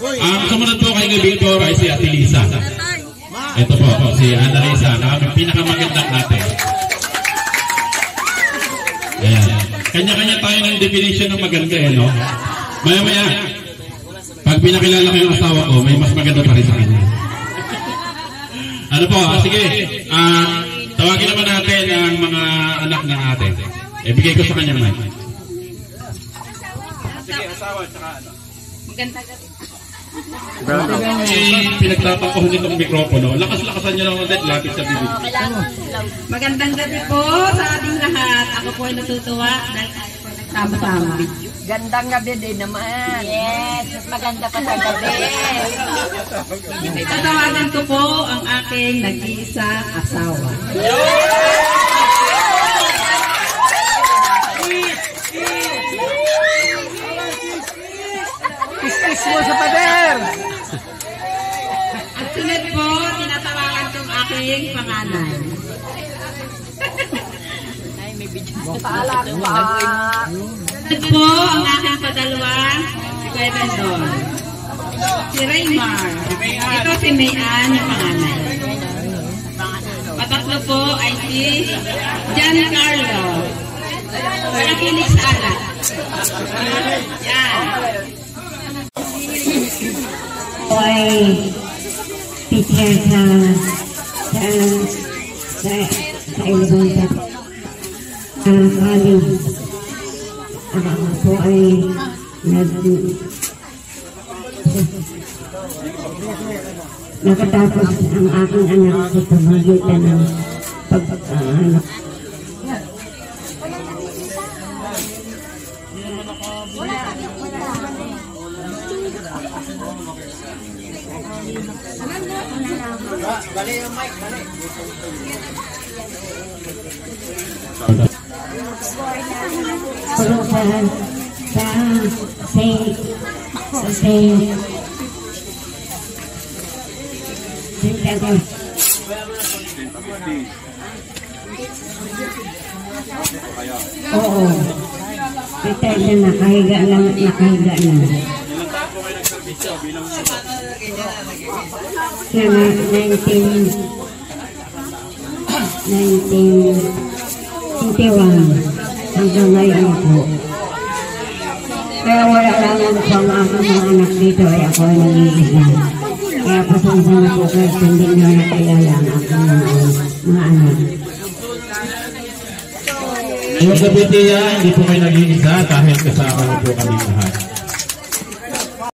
Ang sumunod po kay Victor ay si Ate Lisa. Ito po, si Annalisa, pinakamagandang natin. Ayan. Kanya-kanya tayo ng definition ng maganda eh, no? Maya-maya, pag pinakilala ko yung asawa ko, may mas maganda pa rin sa kanya. Ano po, sige, tawagin naman natin ang mga anak ng atin. Ibigay ko sa kanya naman. Sige, asawa, tsaka ano? Maganda ka rin. Pinagtatakot nitong mikropono. Lakas-lakasan niyo naman ulit, lapit sa bibig. Magandang gabi po sa ating lahat. Ako po ay natutuwa dahil tayo po nagsama-sama. Gandang gabi din naman. Yes, mas maganda pa sa gabi. Tatawagan ko po ang aking nag-iisang asawa. Kiss mo sa pader! At sunod po, tinatawagan ko ang aking panganay. Ay, may video. Paalak pa. Sunod po ang aking padalwa, si Kuya Bendon. Si Raymar. Ito si Mayan, yung panganay. Patatlo po ay si Giancarlo. Nakikinig sa alat. Yan. Ako ay teacher sa Ilocos College. Ako po ay nakatapos ang aking anak sa pamagitan ng pagpapaanak. Bali yung mic, bali. Pulutan sa Saint Agustin. Oo. Kita na nakahiga na. Sana 1921 hanggang ngayon po. Kaya wala lang po ang aking mga anak dito ay ako ay nag-iisa. Kaya pasensya na po kahit hindi nyo nakilala ang aking mga anak. Yung gabi tiya, hindi po kayo nag-iisa dahil kasama na po kami lahat.